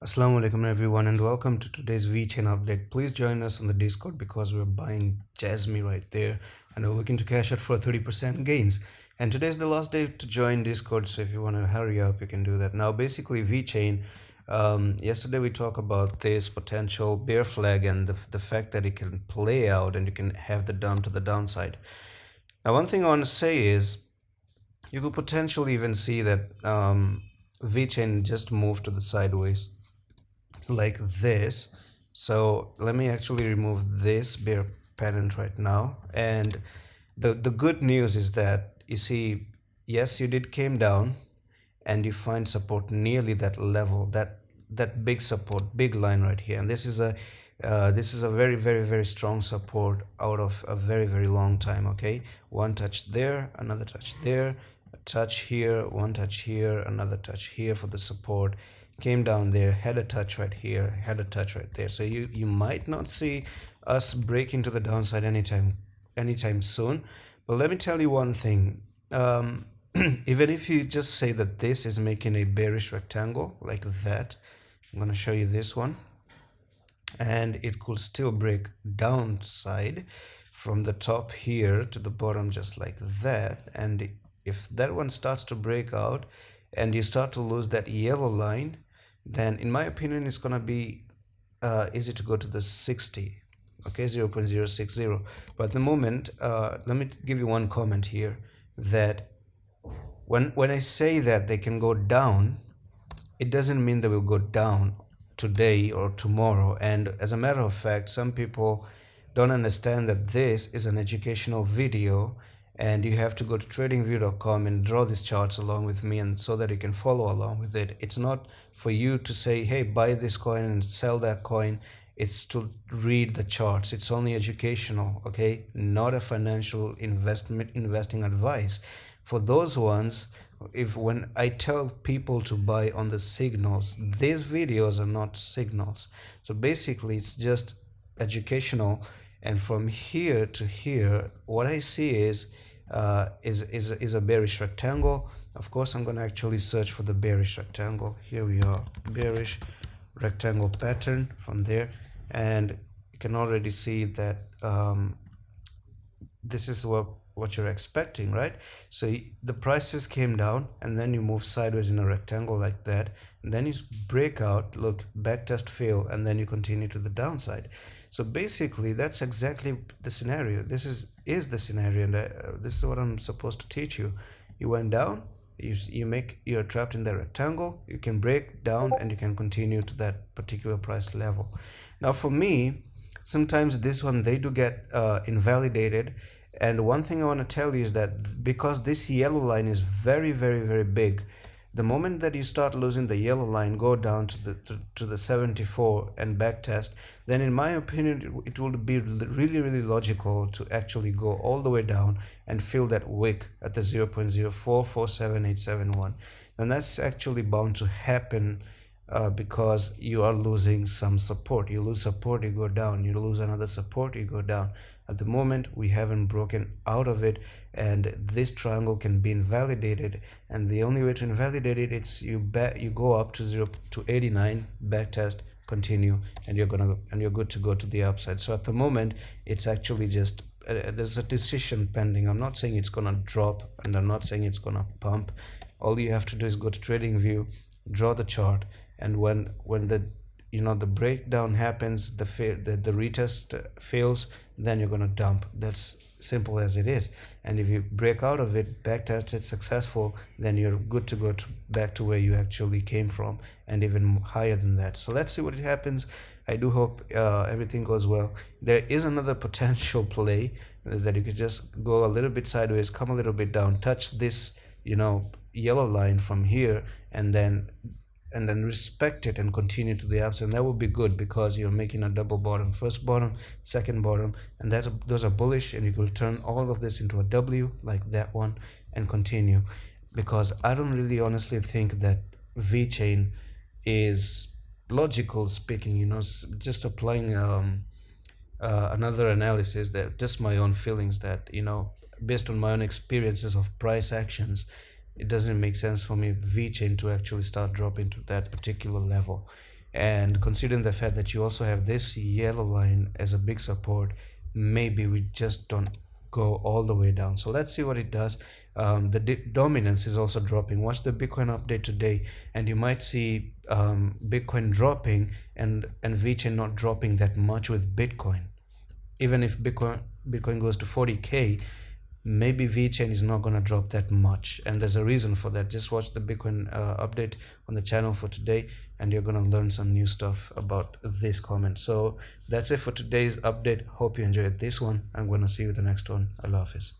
Assalamu alaikum everyone and welcome to today's VECHAIN update. Please join us on the Discord because we're buying Jasmine right there and we're looking to cash out for 30% gains. And today's the last day to join Discord, so if you want to hurry up, you can do that. Now basically VECHAIN, yesterday we talked about this potential bear flag and the fact that it can play out and you can have the dump to the downside. Now one thing I want to say is you could potentially even see that VECHAIN just moved to the sideways like this. So let me actually remove this bear pattern right now. And the good news is that you see, yes, you did came down and you find support nearly that level, that big support, big line right here. And this is a very strong support out of a very long time. Okay, one touch there, another touch there, a touch here, one touch here, another touch here for the support, came down there, had a touch right here, had a touch right there. So you might not see us break into the downside anytime soon. But let me tell you one thing. Even if you just say that this is making a bearish rectangle like that, I'm going to show you this one, and it could still break downside from the top here to the bottom just like that. And if that one starts to break out and you start to lose that yellow line, then in my opinion it's gonna be easy to go to the 60, okay, 0.060. But at the moment, let me give you one comment here, that when I say that they can go down, it doesn't mean they will go down today or tomorrow. And as a matter of fact, some people don't understand that this is an educational video and you have to go to tradingview.com and draw these charts along with me, and so that you can follow along with it. It's not for you to say, hey, buy this coin and sell that coin. It's to read the charts. It's only educational, okay, not a financial investing advice. For those ones, when I tell people to buy on the signals, these videos are not signals. So basically it's just educational. And from here to here, what I see is a bearish rectangle. Of course, I'm going to actually search for the bearish rectangle. Here we are, bearish rectangle pattern from there, and you can already see that this is what you're expecting, right? So the prices came down and then you move sideways in a rectangle like that, and then you break out, look, backtest fail, and then you continue to the downside. So basically that's exactly the scenario. This is the scenario, and this is what I'm supposed to teach you. You went down, you're trapped in the rectangle, you can break down and you can continue to that particular price level. Now for me, sometimes this one, they do get invalidated. And one thing I want to tell you is that because this yellow line is very big, the moment that you start losing the yellow line, go down to the 74 and backtest, then in my opinion it would be really logical to actually go all the way down and fill that wick at the 0.0447871. And that's actually bound to happen because you are losing some support. You lose support, you go down. You lose another support, you go down. At the moment, we haven't broken out of it, and this triangle can be invalidated. And the only way to invalidate it, it's you go up to 0 to 89, backtest, continue, and you're good to go to the upside. So at the moment, it's actually just there's a decision pending. I'm not saying it's gonna drop, and I'm not saying it's gonna pump. All you have to do is go to TradingView, draw the chart, and when the the breakdown happens, the retest fails, then you're going to dump. That's simple as it is. And if you break out of it, backtest it successful, then you're good to go back to where you actually came from, and even higher than that. So let's see what happens. I do hope everything goes well. There is another potential play that you could just go a little bit sideways, come a little bit down, touch this yellow line from here, and then respect it and continue to the upside. And that would be good because you're making a double bottom, first bottom, second bottom, and those are bullish, and you will turn all of this into a W like that one and continue. Because I don't really honestly think that VECHAIN is, logical speaking, just applying another analysis, that just my own feelings, that based on my own experiences of price actions, it doesn't make sense for me VECHAIN to actually start dropping to that particular level. And considering the fact that you also have this yellow line as a big support, maybe we just don't go all the way down. So let's see what it does. The dominance is also dropping. Watch the Bitcoin update today, and you might see Bitcoin dropping and VeChain not dropping that much with Bitcoin. Even if Bitcoin goes to 40K, maybe VeChain is not going to drop that much, and there's a reason for that. Just watch the Bitcoin update on the channel for today, and you're going to learn some new stuff about this comment. So that's it for today's update. Hope you enjoyed this one. I'm going to see you with the next one. Allah Hafiz.